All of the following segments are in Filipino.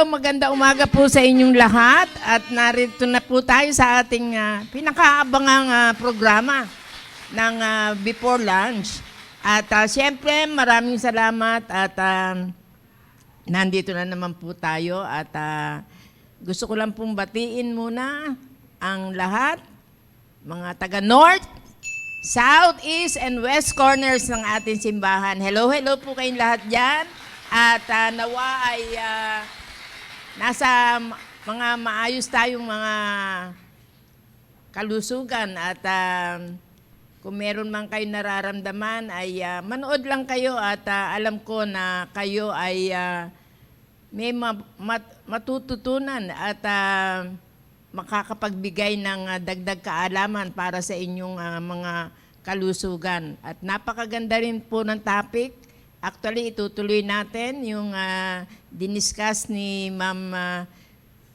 maganda umaga po sa inyong lahat at narito na po tayo sa ating pinakaabangang programa ng Before Lunch. At siyempre maraming salamat at nandito na naman po tayo at gusto ko lang pong batiin muna ang lahat, mga taga North, South, East, and West corners ng ating simbahan. Hello po kayong lahat dyan. At nawa ay nasa mga maayos tayong mga kalusugan at kung meron man kayo nararamdaman ay manood lang kayo at alam ko na kayo ay may matututunan at makakapagbigay ng dagdag kaalaman para sa inyong mga kalusugan. At napakaganda rin po ng topic. Actually, itutuloy natin yung diniscuss ni Ma'am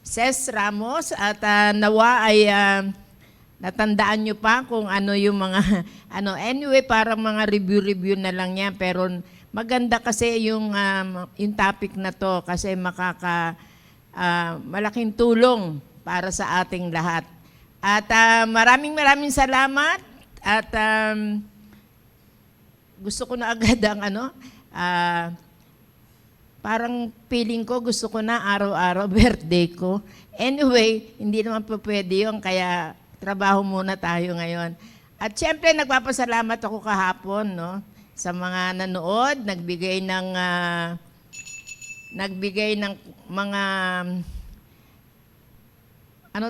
Ces Ramos at nawa ay natandaan nyo pa kung ano yung mga anyway, parang mga review na lang yan, pero maganda kasi yung topic na to kasi malaking tulong para sa ating lahat. At maraming salamat at gusto ko na agad ang parang feeling ko gusto ko na araw-araw birthday ko. Anyway, hindi naman po pwede yun, kaya trabaho muna tayo ngayon. At syempre, nagpapasalamat ako kahapon, no, sa mga nanood, nagbigay ng mga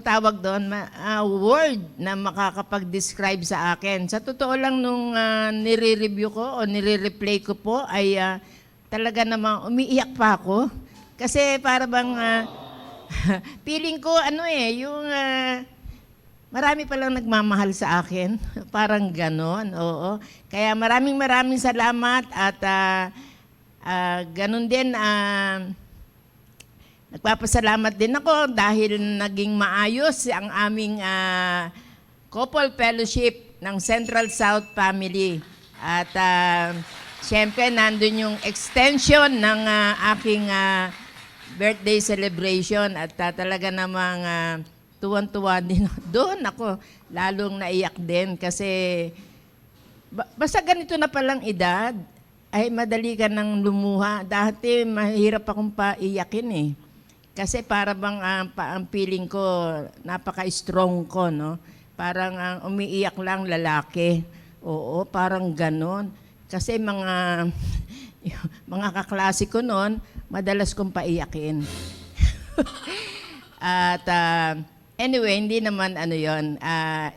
tawag doon? Word na makakapag-describe sa akin. Sa totoo lang, nung nire-review ko o nire-replay ko po, ay talaga namang umiiyak pa ako. Kasi para bang, feeling ko, yung marami palang nagmamahal sa akin. Parang ganon, oo. Kaya maraming salamat at ganon din, nagpapasalamat din ako dahil naging maayos ang aming couple fellowship ng Central South Family. At siyempre, nandun yung extension ng aking birthday celebration at talaga namang tuwan-tuwa din. Doon ako lalong naiyak din kasi basta ganito na palang edad, ay madali ka nang lumuha. Dati mahirap akong paiyakin eh. Kasi para bang ang feeling ko, napaka-strong ko, no? Parang umiiyak lang lalaki. Oo, parang ganon. Kasi mga kaklase ko noon, madalas kong paiyakin. At anyway, hindi naman yon.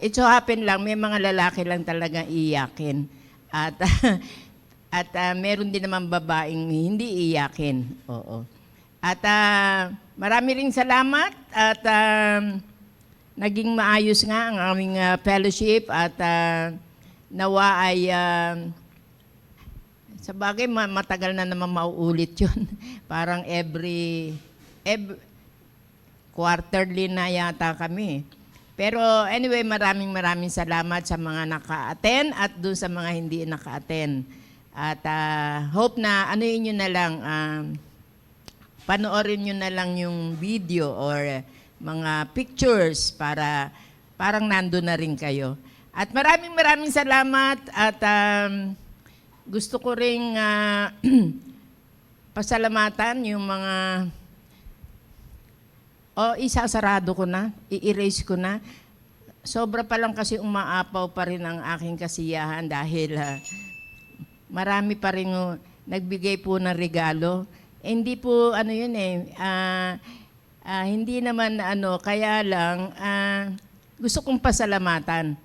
It so happen lang, may mga lalaki lang talagang iiyakin. At meron din naman babaeng hindi iiyakin. Oo. At marami ring salamat at naging maayos nga ang aming fellowship at nawa ay sa bagay matagal na naman mauulit yun. Parang every quarterly na yata kami. Pero anyway, maraming salamat sa mga naka-attend at dun sa mga hindi naka-attend. At hope na nyo na lang, panoorin nyo na lang yung video or mga pictures para parang nando na rin kayo. At maraming salamat at gusto ko ring pasalamatan yung mga isasarado ko na, i-erase ko na. Sobra pa lang kasi umaapaw pa rin ang aking kasiyahan dahil marami pa rin nagbigay po ng regalo. Hindi po yun eh, hindi naman kaya lang gusto kong pasalamatan.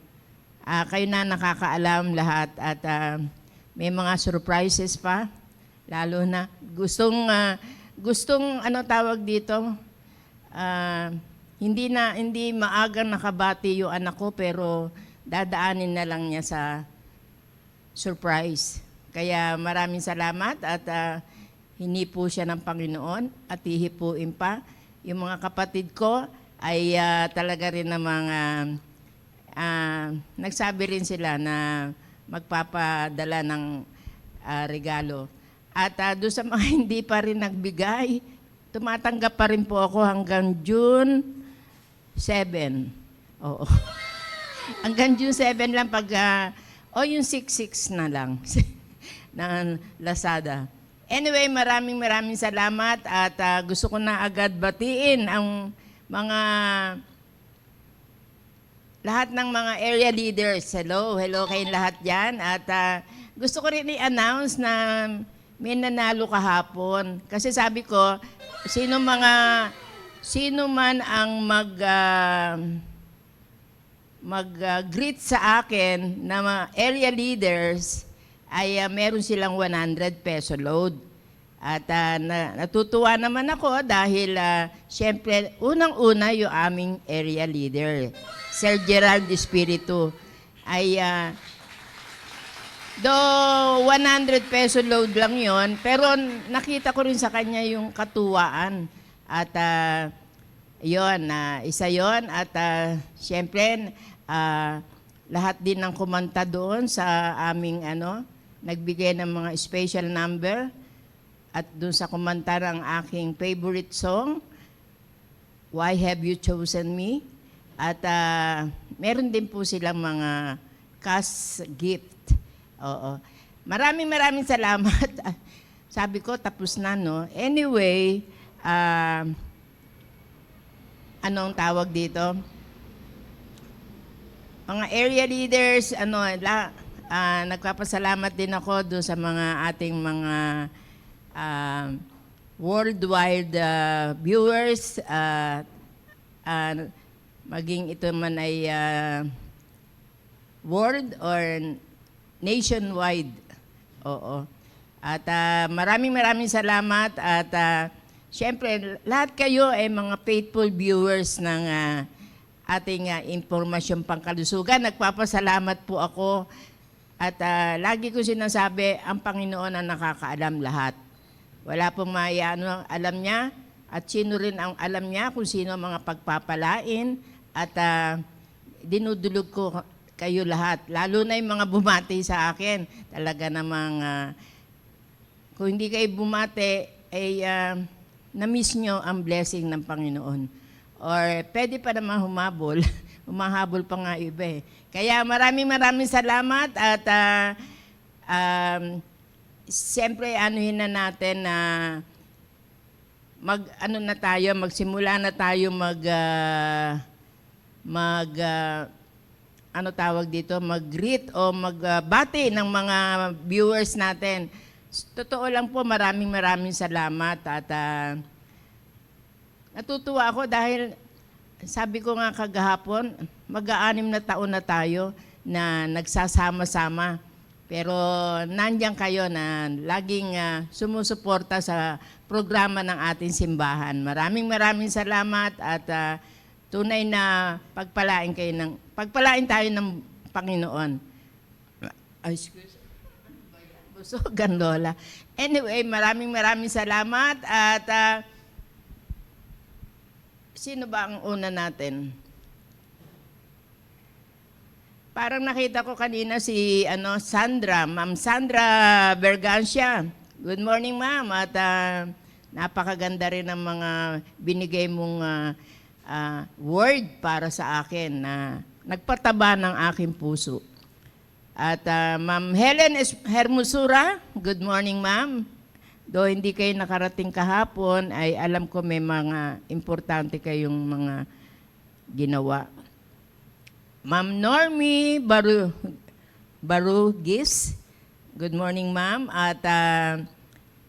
Kayo na nakakaalam lahat at may mga surprises pa, lalo na gustong tawag dito, hindi maagang nakabati yung anak ko pero dadaanin na lang niya sa surprise. Kaya maraming salamat at hini po siya ng Panginoon at hihipuin pa. Yung mga kapatid ko ay talaga rin namang nagsabi rin sila na magpapadala ng regalo. At doon sa mga hindi pa rin nagbigay, tumatanggap pa rin po ako hanggang June 7. Oo. Hanggang June 7 lang pag, yung 6-6 na lang ng Lazada. Anyway, maraming salamat at gusto ko na agad batiin ang mga lahat ng mga area leaders. Hello kayong lahat dyan. At gusto ko rin i-announce na may nanalo kahapon. Kasi sabi ko, sino man ang mag-greet sa akin na mga area leaders ay meron silang 100 peso load. At natutuwa naman ako dahil siyempre unang-una yung aming area leader, Sir Gerald Espiritu, ay do 100 peso load lang yon, pero nakita ko rin sa kanya yung katuwaan. At isa yon. At siyempre, lahat din ng kumanta doon sa aming nagbigay ng mga special number. At doon sa kumanta ng aking favorite song, Why Have You Chosen Me? At meron din po silang mga cash gift. Oo. Maraming salamat. Sabi ko, tapos na, no? Anyway, anong tawag dito? Mga area leaders, nagpapasalamat din ako doon sa mga ating mga worldwide viewers, maging ito man ay world or nationwide. Oo. At maraming salamat at siyempre lahat kayo ay mga faithful viewers ng ating impormasyon pangkalusugan. Nagpapasalamat po ako at lagi ko sinasabi, ang Panginoon ang nakakaalam lahat. Wala pong alam niya at sino rin ang alam niya kung sino ang mga pagpapalain at dinudulog ko kayo lahat. Lalo na yung mga bumati sa akin. Talaga namang kung hindi kayo bumati, ay na-miss nyo ang blessing ng Panginoon. Or pwede pa naman humabol. Humahabol pa nga iba eh. Kaya maraming salamat at siyempre, anuhin na natin na magsimula na tayo mag-greet o magbati ng mga viewers natin. Totoo lang po, maraming salamat at natutuwa ako dahil sabi ko nga kagahapon, mag-6 na taon na tayo na nagsasama-sama. Pero nandiyan kayo na laging sumusuporta sa programa ng ating simbahan. Maraming salamat at tunay na pagpalain tayo ng Panginoon. Busogan, Lola. Anyway, maraming salamat at sino ba ang una natin? Parang nakita ko kanina si Sandra, Ma'am Sandra Bergancia. Good morning, ma'am. At napakaganda rin ng mga binigay mong word para sa akin na nagpataba ng aking puso. At Ma'am Helen Hermosura, good morning, ma'am. Though hindi kayo nakarating kahapon, ay alam ko may mga importante kayong mga ginawa. Ma'am Normie Barugis, good morning, ma'am. At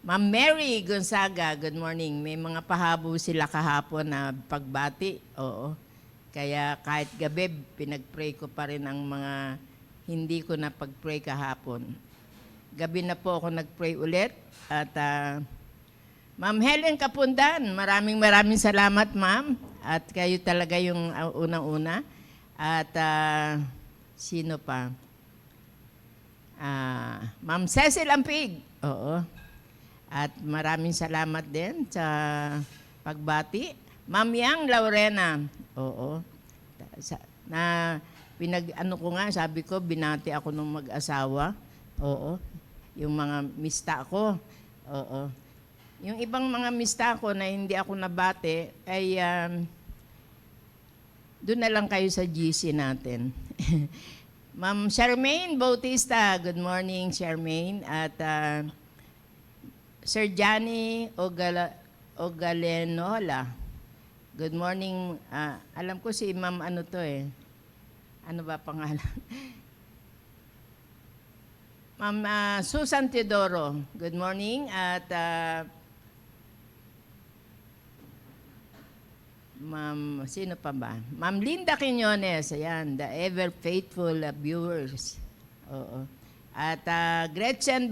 Ma'am Mary Gonzaga, good morning. May mga pahabo sila kahapon na pagbati. Oo. Kaya kahit gabi, pinag-pray ko pa rin ang mga hindi ko na pag-pray kahapon. Gabi na po ako nag-pray ulit. At Ma'am Helen Kapundan, maraming salamat, ma'am. At kayo talaga yung unang-una. At sino pa? Ma'am Cecil Ampig. Oo. At maraming salamat din sa pagbati. Ma'am Yang Laurena. Oo. Ko nga, sabi ko, binati ako nung mag-asawa. Oo. Yung mga mista ko. Oo. Yung ibang mga mista ko na hindi ako nabate ay doon na lang kayo sa GC natin. Ma'am Charmaine Bautista, good morning Charmaine. At Sir Johnny Ogalenola, good morning. Alam ko si Ma'am ano to eh. Ano ba pangalan? Ma'am Susan Teodoro, good morning. At Ma'am, sino pa ba? Ma'am Linda Quiñones, ayan, the ever faithful viewers. Oo. At Gretchen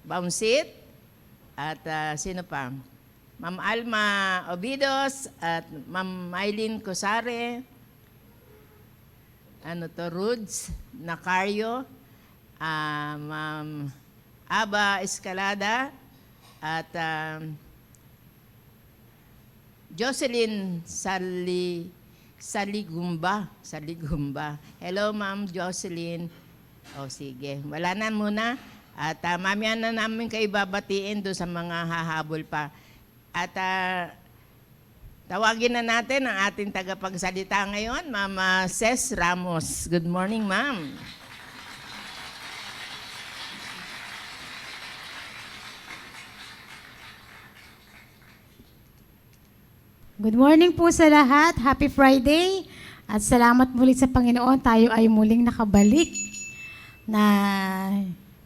Bauncit, at sino pa? Ma'am Alma Obidos, at Ma'am Maylin Cosare, Rudes Nacario, Ma'am Aba Escalada, at Jocelyn Saligumba. Hello, Ma'am Jocelyn. O, sige. Wala na muna. At mamaya na namin kayo babatiin doon sa mga hahabol pa. At tawagin na natin ang ating tagapagsalita ngayon, Ma'am Ces Ramos. Good morning, Ma'am. Good morning po sa lahat. Happy Friday. At salamat muli sa Panginoon. Tayo ay muling nakabalik na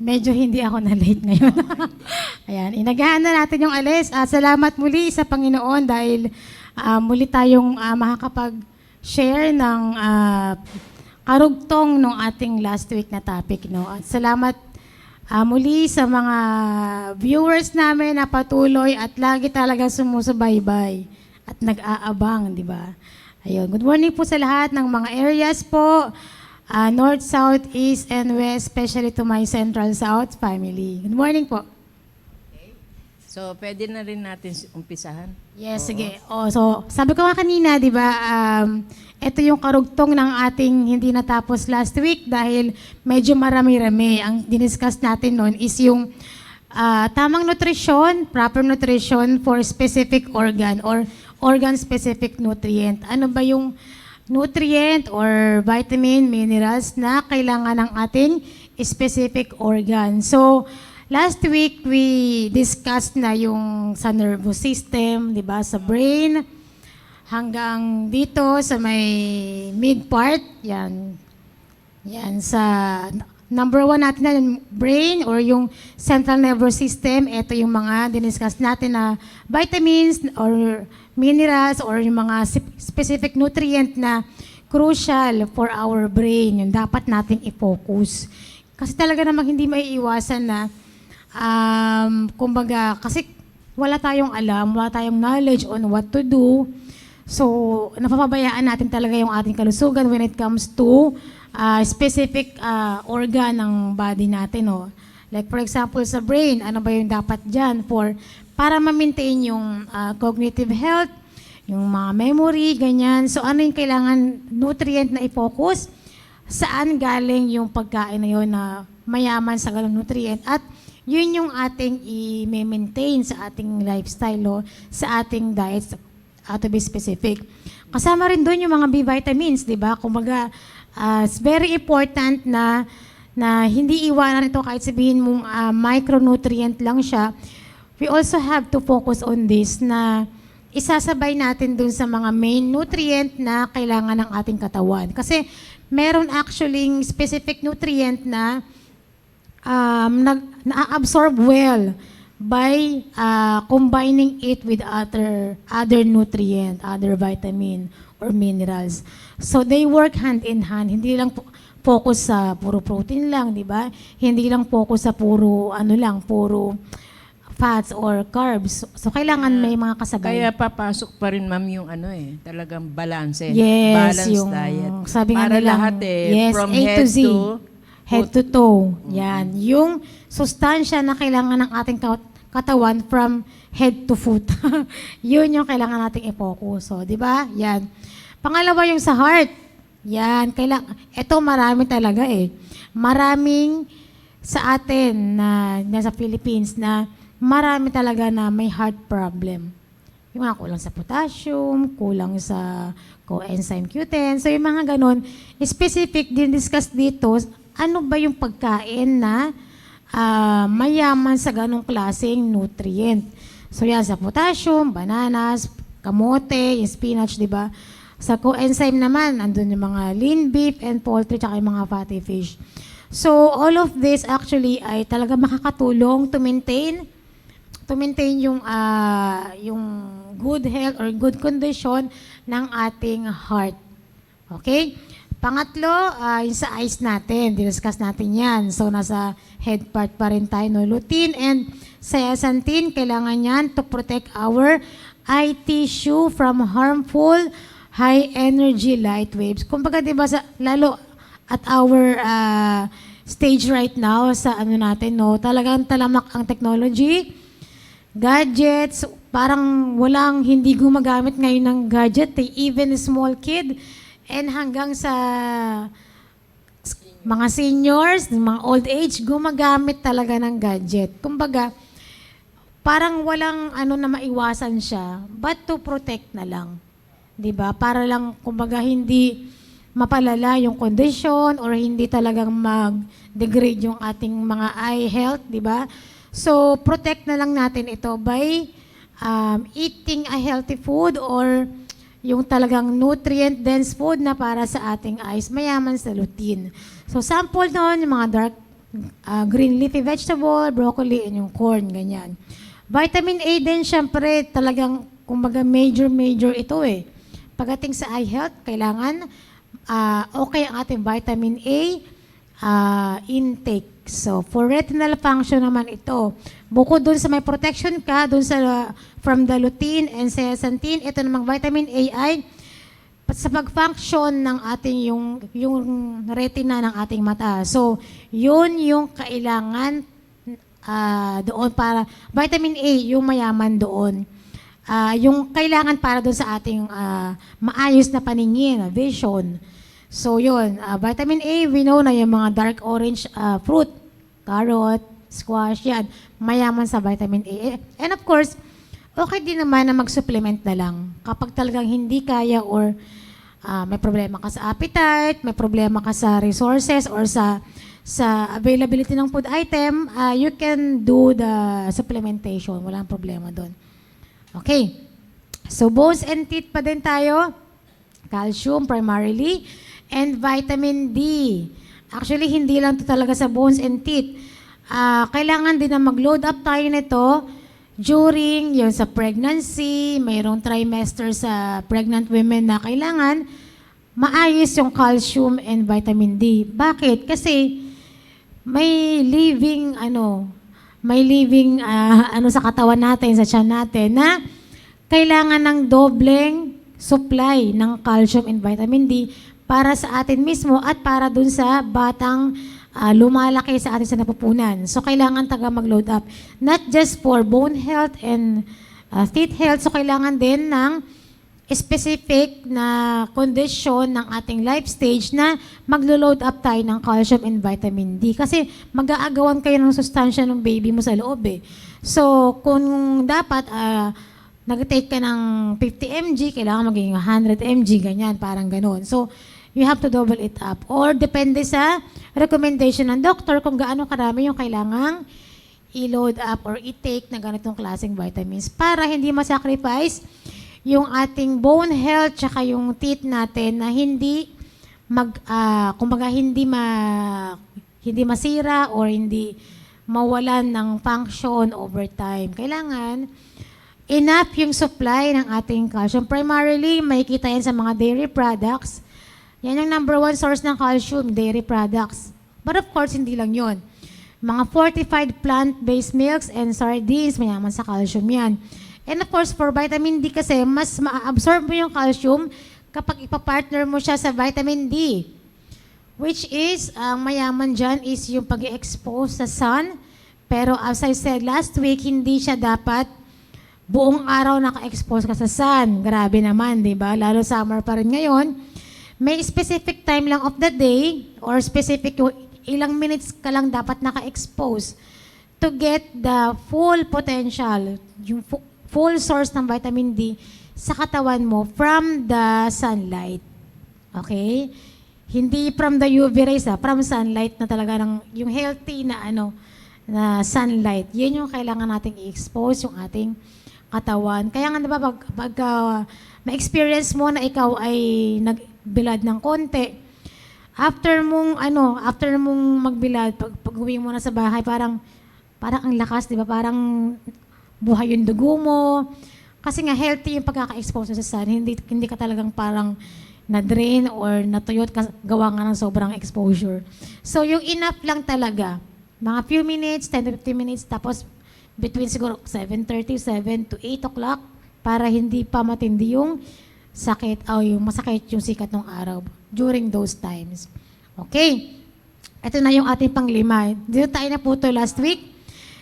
medyo hindi ako na-late ngayon. Ayan, inagahan na natin yung alis. At salamat muli sa Panginoon dahil muli tayong makakapag-share ng karugtong ng ating last week na topic. No? At salamat muli sa mga viewers namin na patuloy at lagi talaga sumusubaybay at nag-aabang, di ba? Ayun. Good morning po sa lahat ng mga areas po, North, South, East, and West, especially to my Central South family. Good morning po. Okay. So, pwede na rin natin umpisahan? Yes, sige. So, sabi ko nga kanina, di ba, ito yung karugtong ng ating hindi natapos last week dahil medyo marami-rami. Ang diniscuss natin noon is yung tamang nutrition, proper nutrition for specific organ or organ-specific nutrient. Ano ba yung nutrient or vitamin, minerals na kailangan ng ating specific organ? So, last week, we discussed na yung sa nervous system, di ba, sa brain, hanggang dito sa may mid part, yan. Yan, sa number 1 natin na yung brain or yung central nervous system. Ito yung mga diniscuss natin na vitamins or minerals or yung mga specific nutrient na crucial for our brain. Yung dapat nating i-focus. Kasi talaga namang hindi maiiwasan na kumbaga, kasi wala tayong alam, wala tayong knowledge on what to do. So, napapabayaan natin talaga yung ating kalusugan when it comes to specific organ ng body natin. No? Like for example, sa brain, ano ba yung dapat dyan para ma-maintain yung cognitive health, yung mga memory, ganyan. So ano yung kailangan nutrient na i-focus? Saan galing yung pagkain na yun na mayaman sa ganung nutrient? At yun yung ating i-maintain sa ating lifestyle, o sa ating diet, to be specific. Kasama rin doon yung mga B vitamins, di ba? Kumbaga, it's very important na hindi iwanan ito kahit sabihin mong micronutrient lang siya. We also have to focus on this na isasabay natin dun sa mga main nutrient na kailangan ng ating katawan. Kasi meron actually specific nutrient na na-absorb well by combining it with other nutrient, other vitamin or minerals. So they work hand in hand. Hindi lang focus sa puro protein lang, di ba? Hindi lang focus sa puro puro fats or carbs. So kailangan may mga kasabay. Kaya papasok pa rin, ma'am, yung talagang balance. Yes, balanced yung diet. sabi nga para nila, lahat yes, from A head to Z. Head to toe. Yan. Yung sustansya na kailangan ng ating katawan from head to foot. Yun yung kailangan nating i-focus. So, di ba? Yan. Pangalawa yung sa heart. Yan. Ito marami talaga eh. Maraming sa atin na nasa Philippines na marami talaga na may heart problem. Yung mga kulang sa potassium, kulang sa coenzyme Q10. So yung mga ganon, specific din discuss dito, ano ba yung pagkain na mayaman sa ganong klaseng nutrient. So yan, sa potassium, bananas, kamote, yung spinach, di ba? Sa coenzyme naman, andun yung mga lean beef and poultry, tsaka yung mga fatty fish. So all of this actually ay talaga makakatulong to maintain yung good health or good condition ng ating heart. Okay? Pangatlo, yung sa eyes natin. Discuss natin yan. So, nasa head part pa rin tayo. No? Lutein and zeaxanthin, kailangan yan to protect our eye tissue from harmful high-energy light waves. Kumbaga, di ba, lalo at our stage right now sa ano natin, no? Talagang talamak ang technology, gadgets, parang walang hindi gumagamit ngayon ng gadget. Even a small kid, and hanggang sa mga seniors, mga old age, gumagamit talaga ng gadget. Kumbaga, parang walang ano na maiwasan siya, but to protect na lang. 'Di ba? Para lang, kumbaga, hindi mapalala yung condition or hindi talagang mag-degrade yung ating mga eye health, 'di ba? So, protect na lang natin ito by eating a healthy food or yung talagang nutrient-dense food na para sa ating eyes, mayaman sa lutein. So, sample noon, yung mga dark green leafy vegetable, broccoli, and yung corn, ganyan. Vitamin A din, syempre, talagang, kumbaga, major ito eh. Pagdating sa eye health, kailangan okay ang ating vitamin A intake. So, for retinal function naman ito. Bukod dun sa may protection ka, dun sa from the lutein and zeaxanthin, ito namang vitamin A ay sa pag-function ng ating yung retina ng ating mata. So, yun yung kailangan doon para vitamin A, yung mayaman doon. Yung kailangan para doon sa ating maayos na paningin, vision. So, yun. Vitamin A, we know na yung mga dark orange fruit, carrot, squash, yan. Mayaman sa vitamin A. And of course, okay din naman na mag-supplement na lang. Kapag talagang hindi kaya or may problema ka sa appetite, may problema ka sa resources or sa availability ng food item, you can do the supplementation. Walang problema doon. Okay. So, bones and teeth pa din tayo. Calcium primarily. And vitamin D. Actually, hindi lang to talaga sa bones and teeth. Kailangan din na mag-load up tayo nito during yung sa pregnancy, mayroong trimester sa pregnant women na kailangan maayos yung calcium and vitamin D. Bakit? Kasi may living sa katawan natin, sa tiyan natin na kailangan ng dobleng supply ng calcium and vitamin D para sa atin mismo at para dun sa batang lumalaki sa atin sa napupunan. So, kailangan taga mag-load up. Not just for bone health and teeth health, so kailangan din ng specific na condition ng ating life stage na maglo-load up tayo ng calcium and vitamin D. Kasi mag-aagawan kayo ng sustansya ng baby mo sa loob eh. So, kung dapat nag-take ka ng 50 mg, kailangan maging 100 mg, ganyan, parang ganon. So, you have to double it up. Or depende sa recommendation ng doctor kung gaano karami yung kailangang i-load up or i-take na ganitong klaseng vitamins para hindi ma-sacrifice yung ating bone health tsaka yung teeth natin na hindi hindi masira or hindi mawalan ng function over time. Kailangan enough yung supply ng ating calcium. Primarily, makikita yan sa mga dairy products. Yan yung number one source ng calcium, dairy products. But of course, hindi lang yun. Mga fortified plant-based milks and sardines, mayaman sa calcium yan. And of course, for vitamin D kasi, mas ma-absorb mo yung calcium kapag ipapartner mo siya sa vitamin D. Which is, ang mayaman dyan is yung pag-expose sa sun. Pero as I said last week, hindi siya dapat buong araw naka-expose ka sa sun. Grabe naman, di ba? Lalo summer pa rin ngayon. May specific time lang of the day or specific ilang minutes ka lang dapat naka-expose to get the full potential, yung full source ng vitamin D sa katawan mo from the sunlight. Okay? Hindi from the UV rays, from sunlight na talaga ng yung healthy na na sunlight. Yun yung kailangan nating i-expose yung ating katawan. Kaya nga diba pag ma-experience mo na ikaw ay nagbilad ng konti, after mong magbilad, pag uwi mo na sa bahay, parang ang lakas, di ba? Parang buhay yung dugo mo. Kasi nga healthy yung pagkaka-expose sa sun. Hindi ka talagang parang na-drain or natuyot gawa nga ng sobrang exposure. So yung enough lang talaga, mga few minutes, 10 to 15 minutes, tapos between siguro 7:30, 7 to 8 o'clock para hindi pa matindi yung sakit o yung masakit yung sikat ng araw during those times. Okay. Ito na yung ating pang-5. Dito tayo na po to last week.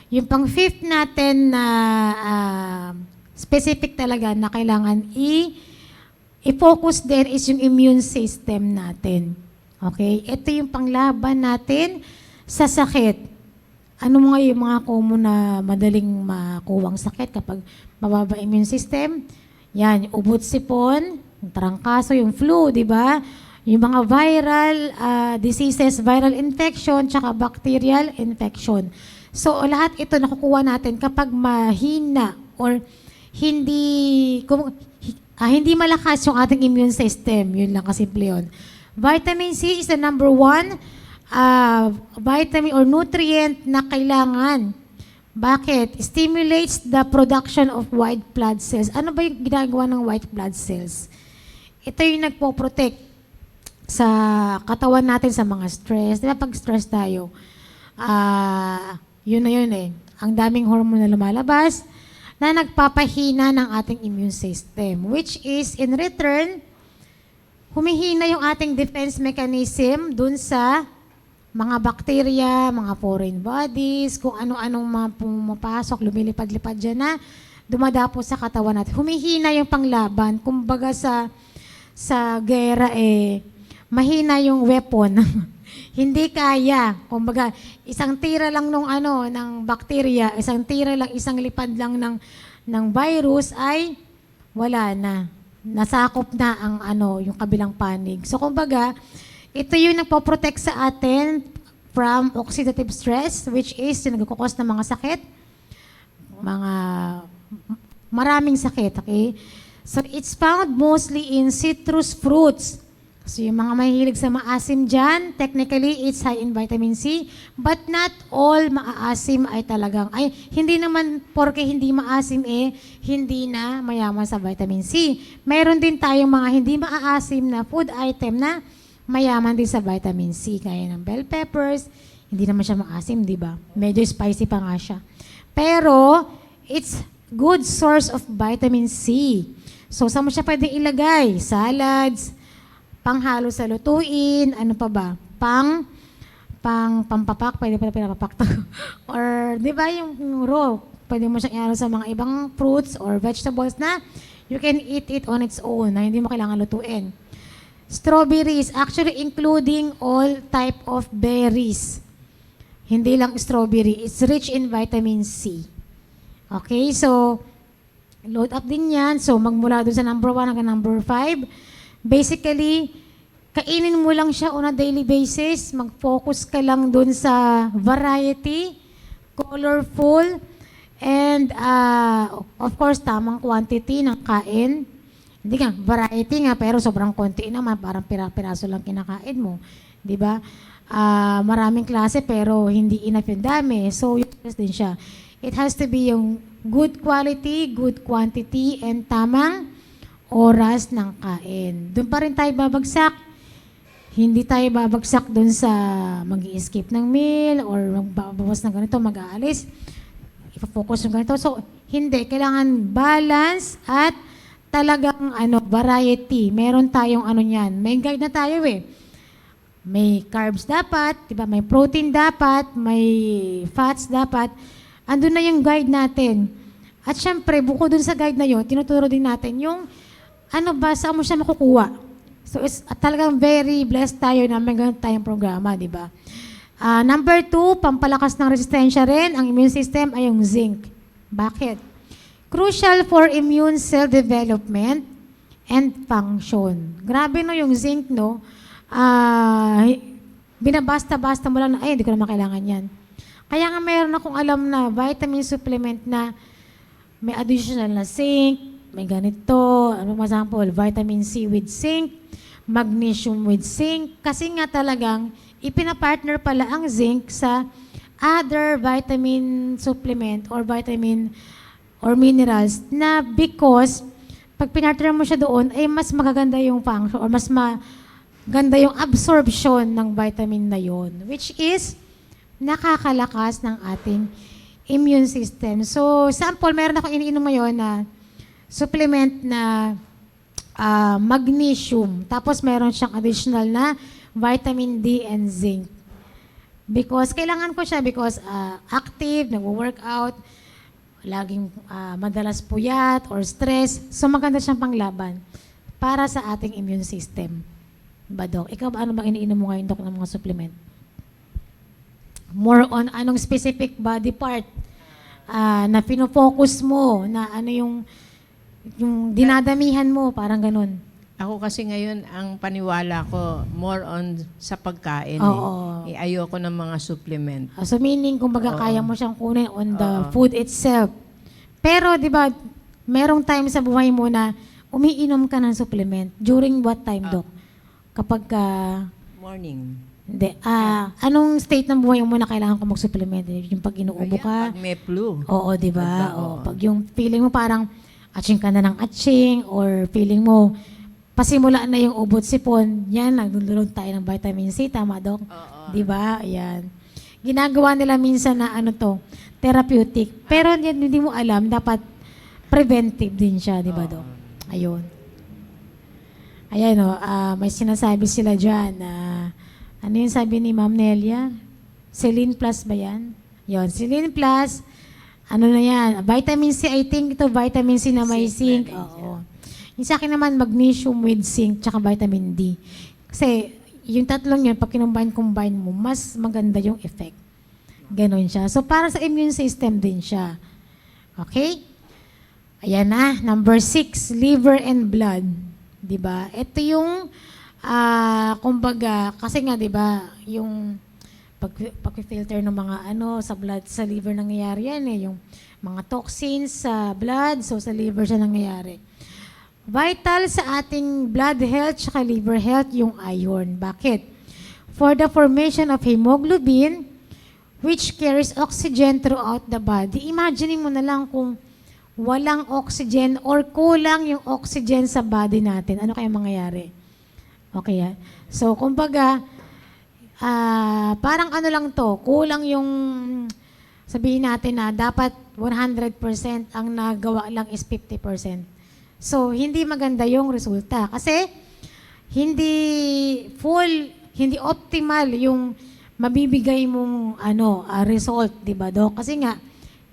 Yung pang-5 natin na specific talaga na kailangan i-focus din is yung immune system natin. Okay? Ito yung panglaban natin sa sakit. Ano mga yung mga common na madaling makuwang sakit kapag mababa immune system? Yan, ubot sipon, yung trangkaso, yung flu, di ba? Yung mga viral diseases, viral infection, tsaka bacterial infection. So, lahat ito nakukuha natin kapag mahina or hindi malakas yung ating immune system. Yun lang kasimple yun. Vitamin C is the number 1 vitamin or nutrient na kailangan. Bakit? Stimulates the production of white blood cells. Ano ba yung ginagawa ng white blood cells? Ito yung nagpo-protect sa katawan natin sa mga stress. Di ba pag stress tayo, yun na yun eh. Ang daming hormone na lumalabas na nagpapahina ng ating immune system, which is in return, humihina yung ating defense mechanism dun sa mga bacteria, mga foreign bodies, kung ano-anong mga pumapasok, lumilipad-lipad dyan na dumadapo sa katawan natin. Humihina yung panglaban. Kumbaga sa gera mahina yung weapon. Hindi kaya. Kumbaga, isang tira lang ng bacteria, isang tira lang, isang lipad lang ng virus ay wala na. Nasakop na yung kabilang panig. So, kumbaga, ito yung nagpo-protect sa atin from oxidative stress, which is yung nagkukos ng mga sakit, maraming sakit, okay? So, it's found mostly in citrus fruits. So, yung mga mahilig sa maasim dyan, technically, it's high in vitamin C, but not all maaasim ay talagang, hindi naman porke hindi maasim hindi na mayaman sa vitamin C. Mayroon din tayong mga hindi maaasim na food item na mayaman din sa vitamin C, kaya ng bell peppers, hindi naman siya maasim, di ba? Medyo spicy pa nga siya. Pero, it's good source of vitamin C. So, saan mo siya pwede ilagay? Salads, panghalo sa lutuin, ano pa ba? Pampapak, pwede pa pinapapak to. Or, di ba yung raw, pwede mo siyang ihalo sa mga ibang fruits or vegetables na you can eat it on its own, na hindi mo kailangan lutuin. Strawberries, actually including all type of berries. Hindi lang strawberry. It's rich in vitamin C. Okay, so load up din yan. So magmula doon sa number 1 hanggang number 5. Basically, kainin mo lang siya on a daily basis. Mag-focus ka lang doon sa variety, colorful, and of course, tamang quantity ng kain. Hindi nga, variety nga, pero sobrang konti naman, parang piraso lang kinakain mo. Di ba? Maraming klase, pero hindi enough yung dami. So, useless din siya. It has to be yung good quality, good quantity, and tamang oras ng kain. Doon pa rin tayo babagsak. Hindi tayo babagsak doon sa mag-i-skip ng meal or magbabawas ng ganito, mag-aalis. Ipa-focus yung ganito. So, hindi. Kailangan balance at talagang variety. Meron tayong niyan. May guide na tayo May carbs dapat, diba? May protein dapat, may fats dapat. Andun na yung guide natin. At syempre, bukod dun sa guide na yun, tinuturo din natin yung saan mo siya makukuha. So, talagang very blessed tayo na may ganun tayong programa, diba? Number 2, pampalakas ng resistensya rin, ang immune system ay yung zinc. Bakit? Crucial for immune cell development and function. Grabe no yung zinc, no? Binabasta-basta mo lang na, ay, hindi ko naman kailangan yan. Kaya nga mayroon akong alam na vitamin supplement na may additional na zinc, may ganito, ano example, vitamin C with zinc, magnesium with zinc, kasi nga talagang ipinapartner pala ang zinc sa other vitamin supplement or vitamin or minerals na because pag pinartner mo siya doon, ay mas magaganda yung function or mas maganda yung absorption ng vitamin na yon, which is nakakalakas ng ating immune system. So, sample, meron ako iniinom ngayon na supplement na magnesium. Tapos meron siyang additional na vitamin D and zinc. Because kailangan ko siya because active, nagwo-workout, laging madalas puyat or stress. So maganda siyang panglaban para sa ating immune system. Ba, Dok? Ikaw ba ano bang iniinom mo ngayon, Dok, ng mga supplement? More on anong specific body part na pinofocus mo, na ano yung dinadamihan mo, parang ganun. Ako kasi ngayon, ang paniwala ko, more on sa pagkain. Oo. Ayoko ng mga supplement. So meaning, kumbaga, kaya mo siyang kunin on the Oo. food itself. Pero, di ba, merong time sa buhay mo na umiinom ka ng supplement. During what time, Dok? Kapag Morning. hindi. Anong state ng buhay mo na kailangan ko mag-supplement? Yung pag inuubo ka? Pag may flu. Oo, di ba? Oo. Oo. Pag yung feeling mo parang atching ka na ng atching or feeling mo pasimula na yung ubot sipon, yan, nagdulog tayo ng vitamin C, tama, Dok? Oo. Di ba? Ayan. Ginagawa nila minsan na ano to, therapeutic. Pero hindi mo alam, dapat preventive din siya, di ba, Dok? Ayun. Ayan, may sinasabi sila dyan na, ano yung sabi ni Ma'am Nelia? Selene Plus ba yan? Yun, Selene Plus, ano na yan? Vitamin C, I think ito, vitamin C na may zinc. Oo. Yung sa akin naman, magnesium with zinc, tsaka vitamin D. Kasi, yung tatlong yun, pag combine mo, mas maganda yung effect. Ganon siya. So, para sa immune system din siya. Okay? Ayan na. Number 6, liver and blood. Diba? Ito yung, kumbaga, kasi nga, diba, yung pag-filter ng mga sa blood, sa liver nangyayari yan eh. Yung mga toxins sa blood, so sa liver siya nangyayari. Vital sa ating blood health at liver health yung iron. Bakit? For the formation of hemoglobin, which carries oxygen throughout the body. Imagine mo na lang kung walang oxygen or kulang yung oxygen sa body natin. Ano kaya mangyayari? Okay, yan. So, kumbaga, parang ano lang to, kulang yung, sabihin natin na dapat 100%, ang nagawa lang is 50%. So, hindi maganda yung resulta. Kasi, hindi full, hindi optimal yung mabibigay mong result, di ba, Dok? Kasi nga,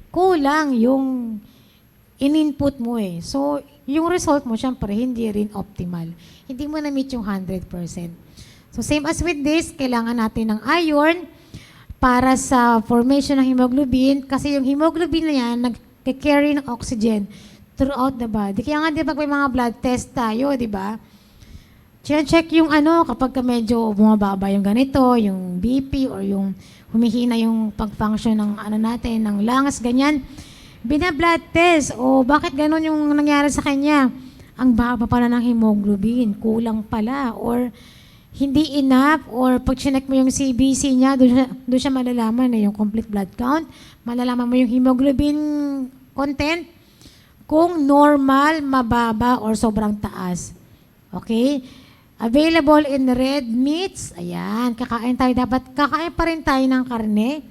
kulang yung in-input mo eh. So, yung result mo, syempre, hindi rin optimal. Hindi mo na-meet yung 100%. So, same as with this, kailangan natin ng iron para sa formation ng hemoglobin kasi yung hemoglobin na yan, nag-carry ng oxygen throughout the body. Kaya nga, di ba, may mga blood test tayo, di ba? Check yung kapag medyo bumababa yung ganito, yung BP or yung humihina yung pag-function ng natin, ng lungs, ganyan. Bina-blood test. O, bakit ganun yung nangyari sa kanya? Ang baba pala ng hemoglobin, kulang pala, or hindi enough, or pag chinek mo yung CBC niya, doon siya malalaman yung complete blood count, malalaman mo yung hemoglobin content, kung normal, mababa, or sobrang taas. Okay? Available in red meats. Ayan, kakain tayo. Dapat kakain pa rin tayo ng karne.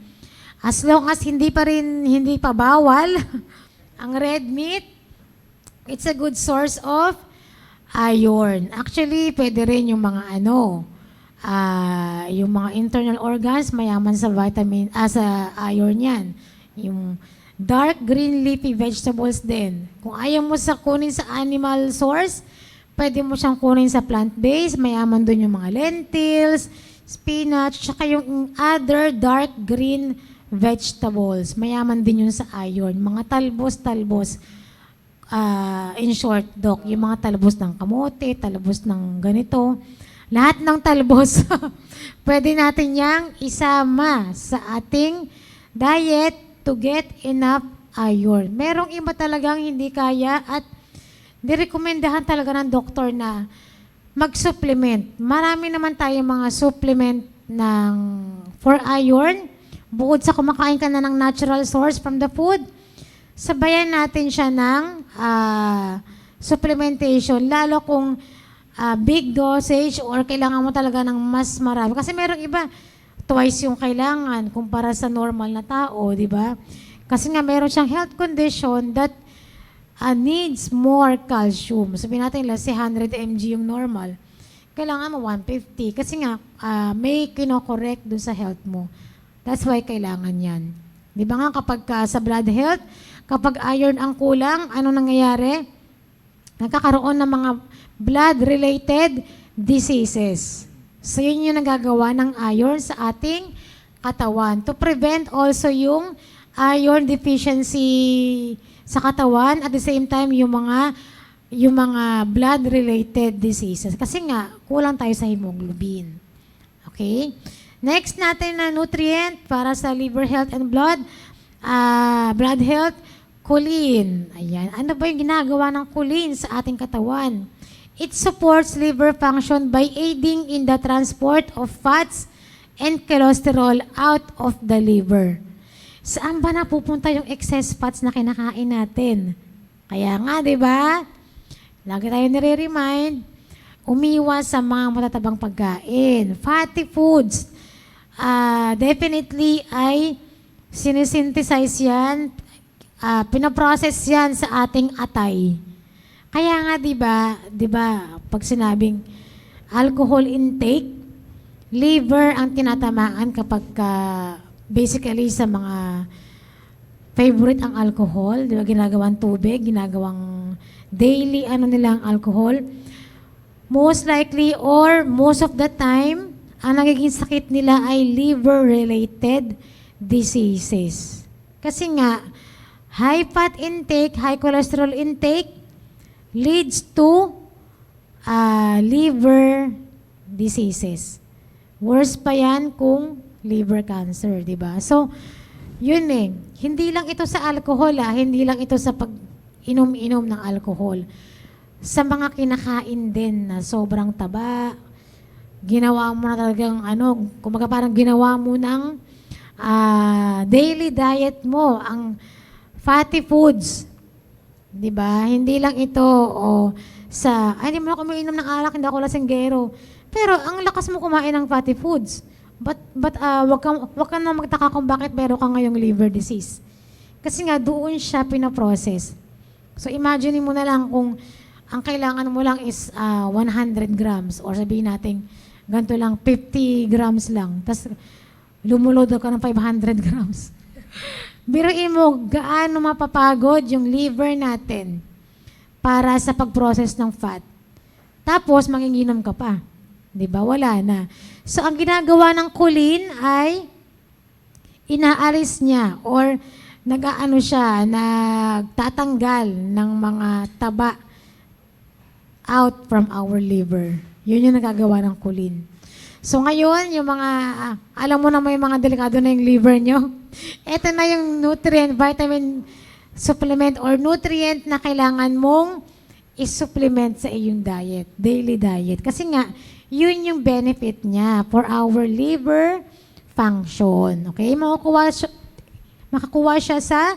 As long as hindi pa bawal ang red meat, it's a good source of iron. Actually, pwede rin yung mga yung mga internal organs, mayaman sa sa iron yan. Yung dark green leafy vegetables din. Kung ayaw mo kunin sa animal source, pwede mo siyang kunin sa plant-based, mayaman doon yung mga lentils, spinach, tsaka yung other dark green vegetables. Mayaman din yun sa iron. Mga talbos-talbos. In short, Doc, yung mga talbos ng kamote, talbos ng ganito. Lahat ng talbos, pwede natin yang isama sa ating diet to get enough iron. Merong iba talagang hindi kaya at nirekomendahan talaga ng doktor na mag-supplement. Marami naman tayong mga supplement for iron. Bukod sa kumakain ka na ng natural source from the food, sabayan natin siya ng supplementation. Lalo kung big dosage or kailangan mo talaga ng mas marami. Kasi merong iba, twice yung kailangan kumpara sa normal na tao, di ba? Kasi nga meron siyang health condition that needs more calcium. Sabihin natin, let's say 100 mg yung normal. Kailangan mo 150. Kasi nga, may kinokorrect dun sa health mo. That's why kailangan yan. Di ba nga kapag sa blood health, kapag iron ang kulang, ano nangyayari? Nagkakaroon ng mga blood-related diseases. So yun yung nagagawa ng iron sa ating katawan. To prevent also yung iron deficiency sa katawan, at the same time yung mga blood-related diseases. Kasi nga, kulang tayo sa hemoglobin. Okay? Next natin na nutrient para sa liver health and blood health, choline. Ayan. Ano ba yung ginagawa ng choline sa ating katawan? It supports liver function by aiding in the transport of fats and cholesterol out of the liver. Saan ba napupunta yung excess fats na kinakain natin? Kaya nga, di ba? Lagi tayo nire-remind, umiwas sa mga matatabang pagkain. Fatty foods, definitely ay sinisynthesize yan, pinaprocess yan sa ating atay. Kaya nga, di ba, pag sinabing alcohol intake, liver ang tinatamaan kapag basically sa mga favorite ang alcohol, di ba, ginagawang tubig, ginagawang daily nilang alcohol. Most likely or most of the time, ang nagiging sakit nila ay liver-related diseases. Kasi nga, high fat intake, high cholesterol intake leads to liver diseases. Worse pa yan kung liver cancer, di ba? So, yun hindi lang ito sa alcohol, hindi lang ito sa pag-inom-inom ng alcohol. Sa mga kinakain din na sobrang taba, ginawa mo na talagang kumaga parang ginawa mo ng daily diet mo, ang fatty foods. Di ba? Hindi lang ito hindi mo na kumiinom ng alak, hindi ako lasenggero. Pero ang lakas mo kumain ng fatty foods. But wag ka na magtaka kung bakit meron ka ngayong liver disease. Kasi nga doon siya pinaprocess. So imagine mo na lang kung ang kailangan mo lang is 100 grams or sabihin natin ganito lang 50 grams lang. Tapos lumulod ka ng 500 grams. Biruin mo gaano mapapagod yung liver natin para sa pag-process ng fat. Tapos manginginom ka pa. 'Di ba? Wala na. So, ang ginagawa ng choline ay inaalis niya or nagtatanggal ng mga taba out from our liver. Yun yung nagagawa ng choline. So, ngayon, yung mga, alam mo na may mga delikado na yung liver nyo. Ito na yung nutrient, vitamin supplement or nutrient na kailangan mong i-supplement sa iyong diet, daily diet. Kasi nga, yun yung benefit niya for our liver function. Okay? Makakuha siya sa,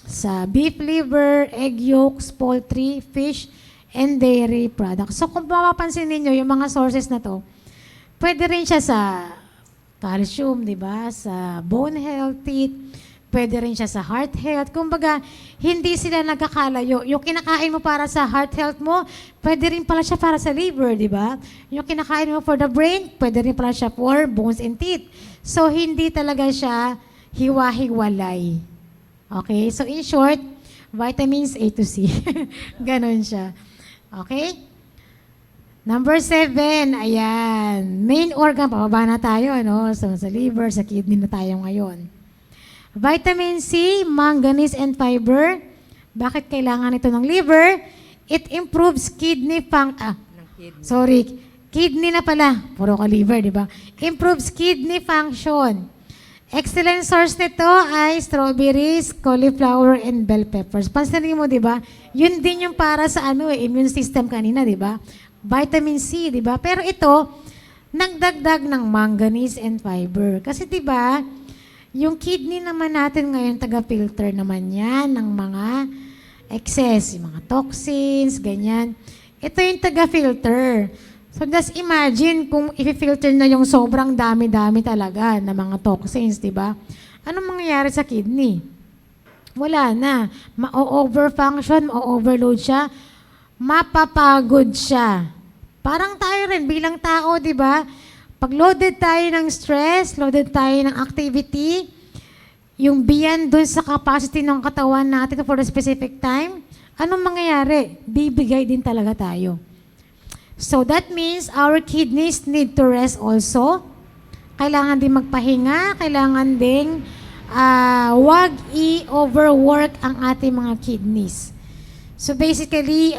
sa beef liver, egg yolks, poultry, fish, and dairy products. So, kung mapapansin ninyo, yung mga sources na to, pwede rin siya sa calcium, di ba? Sa bone health, pwede rin siya sa heart health. Kumbaga, hindi sila nagkakalayo. Yung kinakain mo para sa heart health mo, pwede rin pala siya para sa liver, di ba? Yung kinakain mo for the brain, pwede rin pala siya for bones and teeth. So, hindi talaga siya hiwa-hiwalay. Okay? So, in short, vitamins A to C. Ganon siya. Okay? Number 7, ayan. Main organ, pababa na tayo, no? So, sa liver, sa kidney na tayo ngayon. Vitamin C, manganese, and fiber. Bakit kailangan ito ng liver? It improves kidney Ng kidney. Sorry, kidney na pala. Puro ka liver, di ba? Improves kidney function. Excellent source nito ay strawberries, cauliflower, and bell peppers. Pansinin mo, di ba? Yun din yung para sa immune system kanina, di ba? Vitamin C, di ba? Pero ito, nagdagdag ng manganese and fiber. Kasi di ba, yung kidney naman natin ngayon, taga-filter naman yan ng mga excess, yung mga toxins, ganyan. Ito yung taga-filter. So just imagine kung i-filter na yung sobrang dami-dami talaga na mga toxins, di ba? Anong mangyayari sa kidney? Wala na. Ma-overfunction, ma-overload siya, mapapagod siya. Parang tayo rin bilang tao, di ba? Pag loaded tayo ng stress, loaded tayo ng activity, yung beyond dun sa capacity ng katawan natin for a specific time, anong mangyayari? Bibigay din talaga tayo. So that means our kidneys need to rest also. Kailangan din magpahinga, kailangan ding wag i-overwork ang ating mga kidneys. So basically,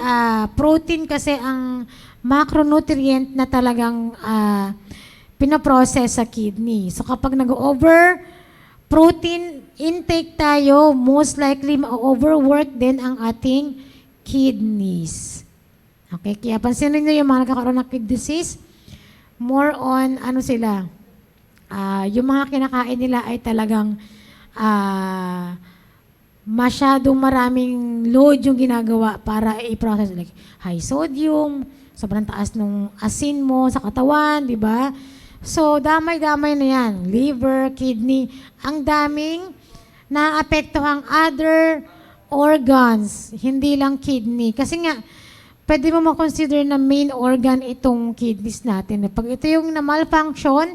protein kasi ang macronutrient na talagang pinaprocess sa kidney. So kapag nag-over protein intake tayo, most likely ma-overwork din ang ating kidneys. Okay, kaya pansinin nyo yung mga nagkakaroon ng kidney disease, more on sila, yung mga kinakain nila ay talagang masyadong maraming load yung ginagawa para i-process. Like high sodium, sobrang taas ng asin mo sa katawan, di ba? So, damay-damay na yan. Liver, kidney, ang daming naapektuhang other organs, hindi lang kidney. Kasi nga, pwede mo makonsider na main organ itong kidneys natin. Pag ito yung na-malfunction,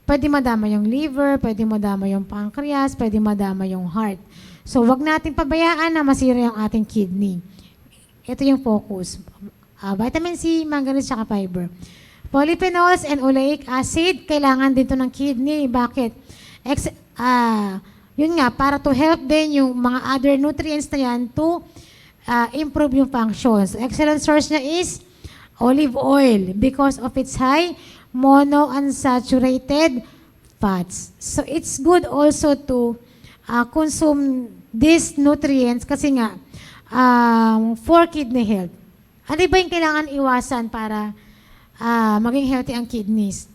pwede madama yung liver, pwede madama yung pancreas, pwede madama yung heart. So, wag natin pabayaan na masira yung ating kidney. Ito yung focus. Vitamin C, manganese, at fiber. Polyphenols and oleic acid, kailangan dito ng kidney. Bakit? Yun nga, para to help din yung mga other nutrients na yan to improve yung functions. Excellent source niya is olive oil because of its high monounsaturated fats. So it's good also to consume these nutrients kasi nga for kidney health. Ano ba yung kailangan iwasan para maging healthy ang kidneys?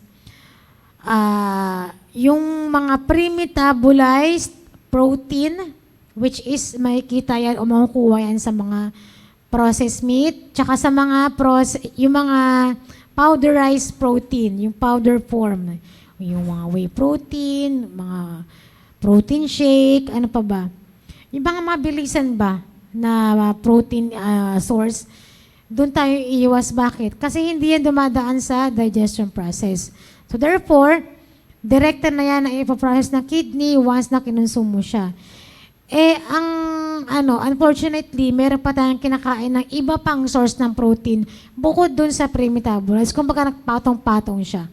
Yung mga pre-metabolized protein, which is makikita yan o makukuha yan sa mga processed meat, tsaka sa mga yung mga powderized protein, yung powder form, yung mga whey protein, mga protein shake, ano pa ba? Yung mga mabilisan ba na protein source, doon tayo iiwas. Bakit? Kasi hindi yan dumadaan sa digestion process. So therefore, directed na yan na ipaprocess ng kidney once na kinonsume mo siya. Unfortunately, meron pa tayong kinakain ng iba pang source ng protein bukod dun sa pre-metabolized. Kung baka nagpatong-patong siya.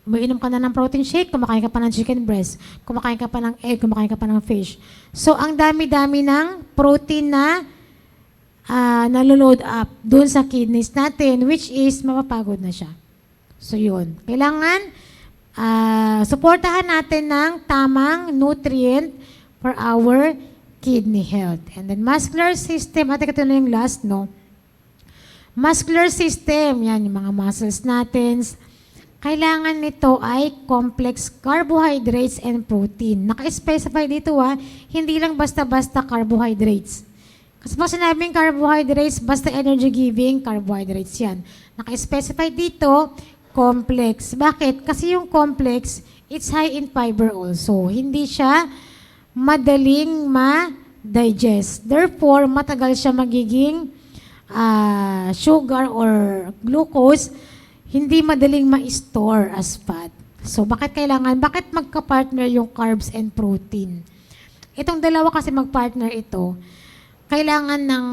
Umiinom ka na ng protein shake, kumakain ka pa ng chicken breast, kumakain ka pa ng egg, kumakain ka pa ng fish. So, ang dami-dami ng protein na naloload up dun sa kidneys natin, which is mapapagod na siya. So, yun. Kailangan suportahan natin ng tamang nutrient for our kidney health. And then, muscular system, ito na yung last, no? Muscular system, yan, yung mga muscles natin. Kailangan nito ay complex carbohydrates and protein. Naka-specify dito, hindi lang basta-basta carbohydrates. Kasi pag sinabing carbohydrates, basta energy-giving, carbohydrates yan. Naka-specify dito, complex. Bakit? Kasi yung complex, it's high in fiber also. Hindi siya madaling ma-digest. Therefore, matagal siya magiging sugar or glucose, hindi madaling ma-store as fat. So, bakit magka-partner yung carbs and protein? Itong dalawa kasi mag-partner ito, kailangan ng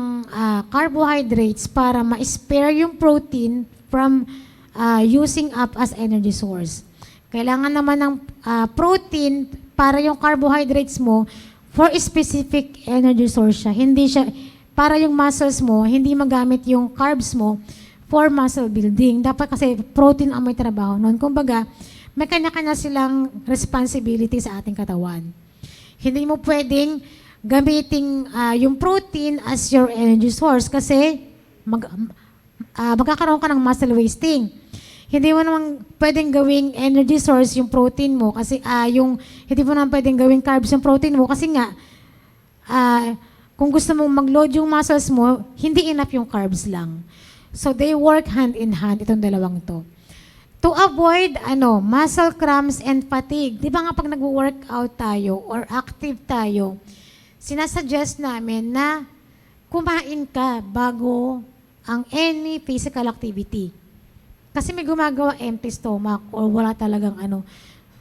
carbohydrates para ma-spare yung protein from using up as energy source. Kailangan naman ng protein para yung carbohydrates mo for specific energy source siya. Hindi siya, para yung muscles mo, hindi magamit yung carbs mo for muscle building. Dapat kasi protein ang may trabaho noon. Kumbaga, may kanya-kanya silang responsibility sa ating katawan. Hindi mo pwedeng gamitin yung protein as your energy source kasi magkakaroon ka ng muscle wasting. Hindi mo naman pwedeng gawing energy source yung protein mo kasi hindi mo naman pwedeng gawing carbs yung protein mo kasi nga kung gusto mong mag-load yung muscles mo, hindi enough yung carbs lang. So they work hand in hand itong dalawang to. To avoid muscle cramps and fatigue. Di ba nga pag nag-workout tayo or active tayo, sinasuggest namin na kumain ka bago ang any physical activity. Kasi may gumagawa empty stomach or wala talagang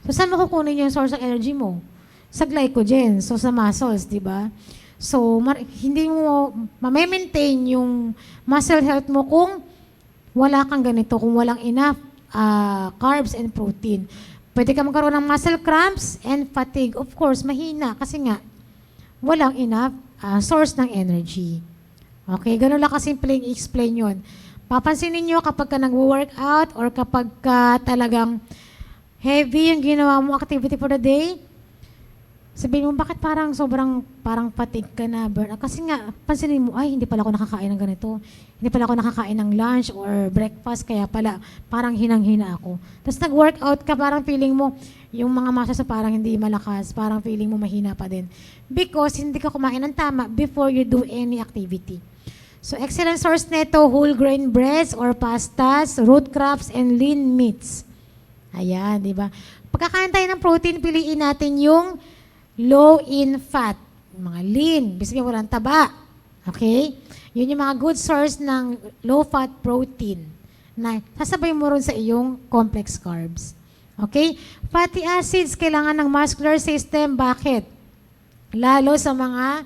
So, saan mo kukunin yung source of energy mo? Sa glycogen, so sa muscles, di ba? So, hindi mo ma-maintain yung muscle health mo kung wala kang ganito, kung walang enough carbs and protein. Pwede ka magkaroon ng muscle cramps and fatigue. Of course, mahina kasi nga walang enough source ng energy. Okay, ganun lang kasimpleng i-explain yun. Papansinin nyo kapag ka nag-workout or kapag ka talagang heavy yung ginawa mo activity for the day, sabihin mo, bakit parang fatigue ka na, burn? Kasi nga, pansinin mo, ay, hindi pala ako nakakain ng ganito. Hindi pala ako nakakain ng lunch or breakfast, kaya pala parang hinang-hina ako. Tapos nag-workout ka, parang feeling mo, yung mga muscles parang hindi malakas, parang feeling mo mahina pa din. Because hindi ka kumain ng tama before you do any activity. So, excellent source nito, whole grain breads or pastas, root crops, and lean meats. Ayan, di ba? Pagkakain tayo ng protein, piliin natin yung low in fat. Mga lean, basically walang taba. Okay? Yun yung mga good source ng low fat protein na sasabay mo rin sa iyong complex carbs. Okay? Fatty acids, kailangan ng muscular system. Bakit? Lalo sa mga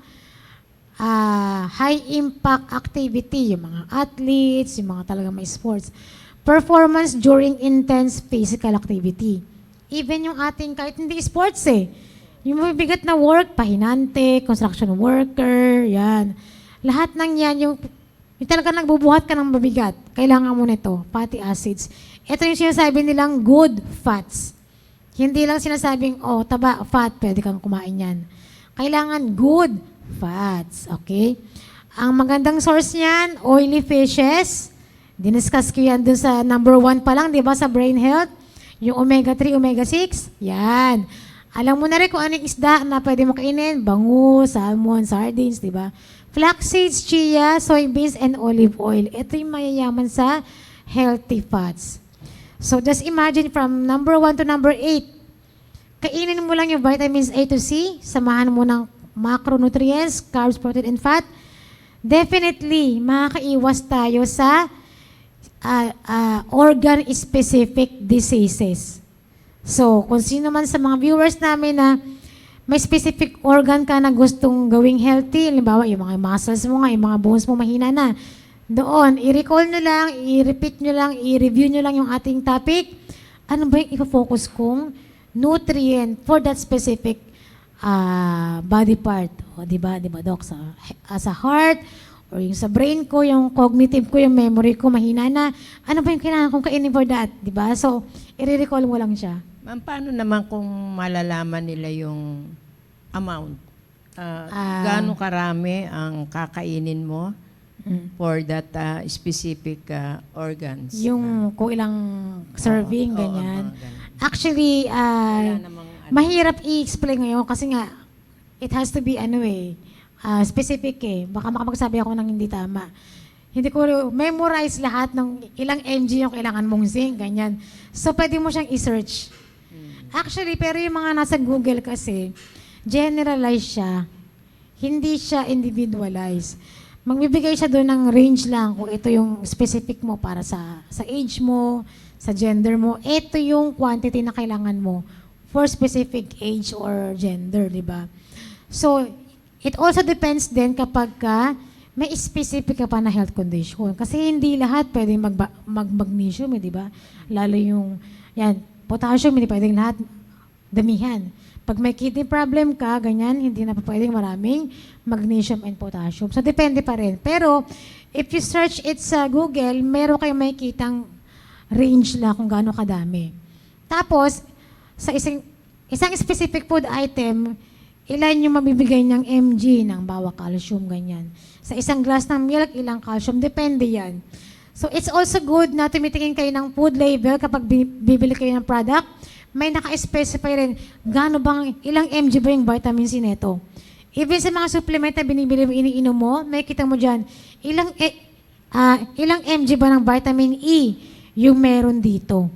high impact activity, yung mga athletes, yung mga talagang may sports. Performance during intense physical activity. Even yung ating, kahit hindi sports yung mabibigat na work, pahinante, construction worker, yan. Lahat ng yan, yung talagang nagbubuhat ka ng mabigat, kailangan mo nito, fatty acids. Ito yung sinasabi nilang good fats. Hindi lang sinasabing, taba, fat, pwede kang kumain yan. Kailangan good fats, okay? Ang magandang source niyan, oily fishes. Diniscuss ko yan dun sa number 1 pa lang, di ba, sa brain health. Yung omega-3, omega-6, yan. Alam mo na rin kung anong isda na pwede mo kainin, bangus, salmon, sardines, di ba? Flax seeds, chia, soybeans, and olive oil. Ito yung mayayaman sa healthy fats. So just imagine from number 1 to number 8, kainin mo lang yung vitamins A to C, samahan mo ng macronutrients, carbs, protein, and fat. Definitely, makakaiwas tayo sa organ-specific diseases. So, kung sino man sa mga viewers namin na may specific organ ka na gustong gawing healthy, halimbawa, yung mga muscles mo nga, yung mga bones mo mahina na, doon, i-recall nyo lang, i-repeat nyo lang, i-review nyo lang yung ating topic. Ano ba yung i-focus kong nutrient for that specific body part? O, di ba, Doc? Sa heart, or yung sa brain ko, yung cognitive ko, yung memory ko, mahina na. Ano ba yung kailangan kong kainin for that? Di ba? So, i-recall mo lang siya. Ma'am, paano naman kung malalaman nila yung amount? Gaano karami ang kakainin mo for that specific organs? Yung kung ilang serving, ganyan. Ganun. Actually, Wala namang mahirap i-explain ngayon kasi nga, it has to be specific Baka makapagsabi ako ng hindi tama. Hindi ko memorize lahat ng ilang mg yung kailangan mong zinc, ganyan. So, pwede mo siyang i-search. Actually, pero yung mga nasa Google kasi, generalize siya. Hindi siya individualize. Magbibigay siya doon ng range lang kung ito yung specific mo para sa age mo, sa gender mo. Ito yung quantity na kailangan mo for specific age or gender, di ba? So, It also depends din kapag ka may specific ka pa na health condition. Kasi hindi lahat pwedeng mag-magnesium, di ba? Lalo yung, yan, potassium, hindi pwedeng lahat damihan. Pag may kidney problem ka, ganyan, hindi na pa pwedeng maraming magnesium and potassium. So, depende pa rin. Pero, if you search it sa Google, meron kayong makikitang range lang kung gaano kadami. Tapos, sa isang specific food item, ilan yung mabibigay ng mg ng bawat calcium, ganyan. Sa isang glass ng milk, ilang calcium, depende yan. So, it's also good na tumitingin kayo ng food label kapag bibili kayo ng product. May naka-specify rin gaano bang, ilang mg ba yung vitamin C neto. Even sa mga supplement na binibili mo, iniinom mo, may kita mo dyan, ilang mg ba ng vitamin E yung meron dito.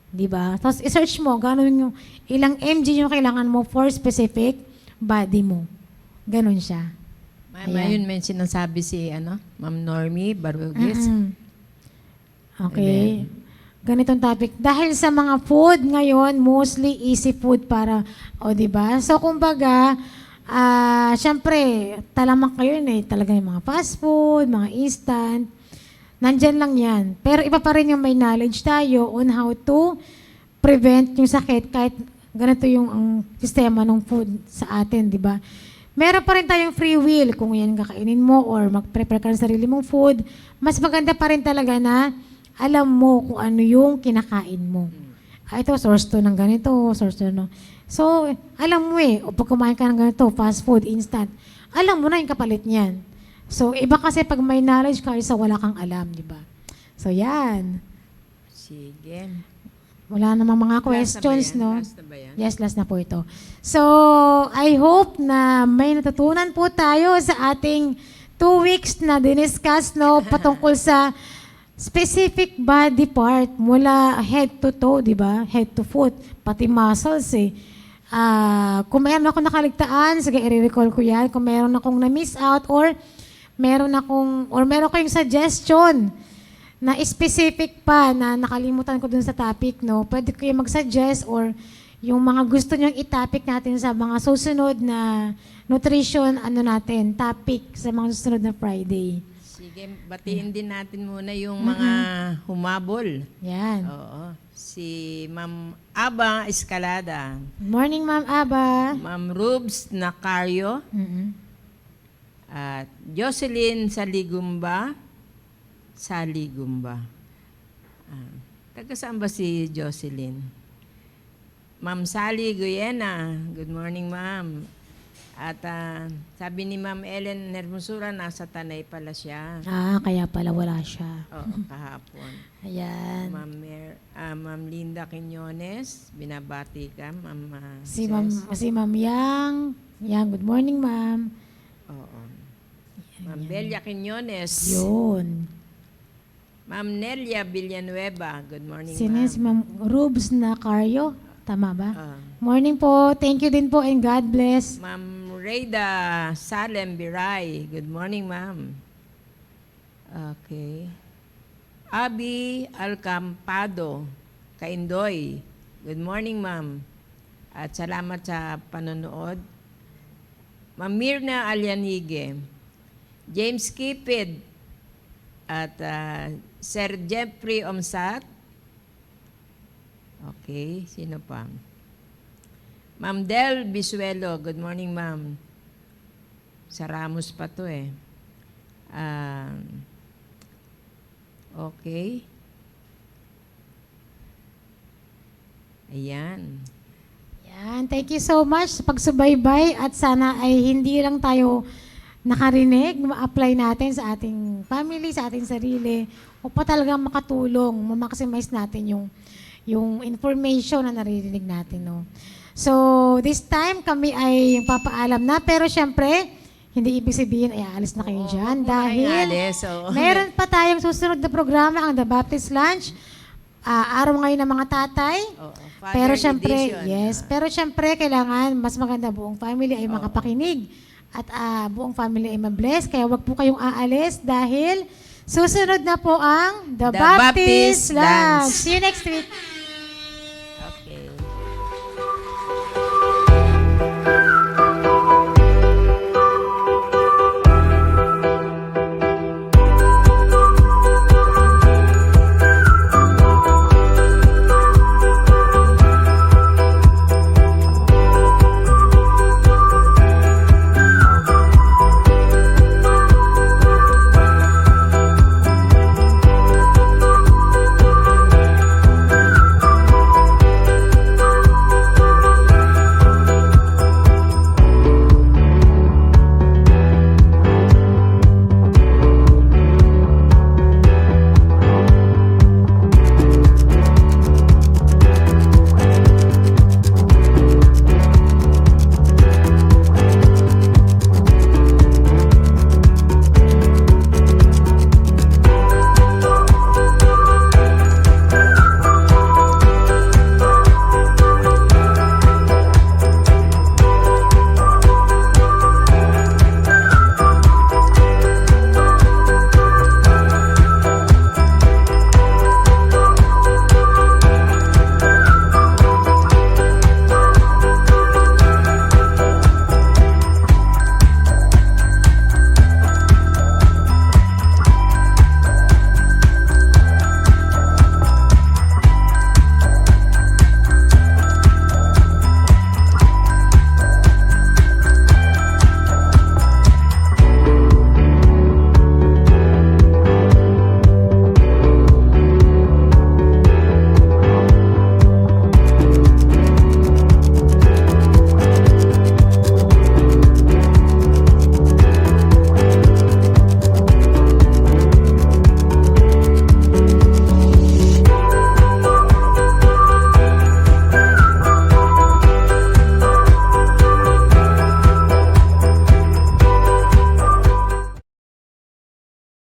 Diba? Tapos, i-search mo, gaano yung, ilang mg yung kailangan mo for specific body mo. Ganon siya. Ayun, may sinasabi si Ma'am Normie Barugis. Okay. Ganitong topic. Dahil sa mga food ngayon, mostly easy food para, diba? So, kumbaga, syempre, talamak kayo yun talaga yung mga fast food, mga instant. Nandyan lang yan. Pero iba pa rin yung may knowledge tayo on how to prevent yung sakit kahit ganito yung ang sistema ng food sa atin, di ba? Meron pa rin tayong free will kung yan kakainin mo or mag-prepare ka ng sarili mong food. Mas maganda pa rin talaga na alam mo kung ano yung kinakain mo. Ito, source to ng ganito, source to no. So, alam mo o pag kumain ka ng ganito, fast food, instant, alam mo na yung kapalit niyan. So, iba kasi pag may knowledge ka, isa wala kang alam, di ba? So, yan. Sige. Wala namang mga questions, no? Last na ba yan? Yes, last na po ito. So, I hope na may natutunan po tayo sa ating 2 weeks na diniscuss, no? Patungkol sa specific body part mula head to toe, di ba? Head to foot, pati muscles kung meron ako nakaligtaan, sige, i-recall ko yan. Kung meron akong na-miss out or meron kayong suggestion na specific pa na nakalimutan ko dun sa topic, no? Pwede kayo mag-suggest or yung mga gusto nyong i-topic natin sa mga susunod na nutrition, topic sa mga susunod na Friday. Sige, batiin din natin muna yung mga humabol. Yan. Oo. Si Ma'am Aba Escalada. Good morning, Ma'am Aba. Ma'am Rubes Nacario. At Jocelyn Saligumba. Taga saan ba si Jocelyn? Ma'am Sally Guyena. Good morning, ma'am. At sabi ni Ma'am Ellen Hermosura, nasa Tanay pala siya. Kaya pala wala siya. Oo, kahapon. Ayan. Ma'am Linda Quiñones, binabati ka, Ma'am Si Ces. Ma'am Yang. Yang, good morning, Ma'am. Oo. Ma'am Belia Quiñones. Yun. Ma'am Nelia Villanueva. Good morning, Si ma'am. Ma'am Rubes Nacario. Tama ba? Ah. Morning po. Thank you din po and God bless. Ma'am Reyda Salem Biray. Good morning, ma'am. Okay. Abi Alcampado, Kaindoy. Good morning, ma'am. At salamat sa panonood. Ma'am Mirna Alianige. James Kipid. At Sir Jeffrey Omsat. Okay, sino pa? Ma'am Del Bisuelo, good morning, ma'am. Sa Ramos pa to okay. Ayan. Yan. Thank you so much sa pagsubaybay at sana ay hindi lang tayo nakarinig, ma-apply natin sa ating family, sa ating sarili, o pa talagang makatulong, ma-maximize natin yung information na naririnig natin, no? So, this time kami ay papaalam na, pero syempre, hindi ibig sabihin ay aalis na kayo dyan dahil meron pa tayong susunod na programa, ang The Baptist Lunch. Araw ngayon ng mga tatay. Pero syempre, pero syempre, kailangan mas maganda buong family ay makapakinig at buong family ay ma-bless. Kaya wag po kayong aalis dahil susunod na po ang The Baptist Lunch. See you next week.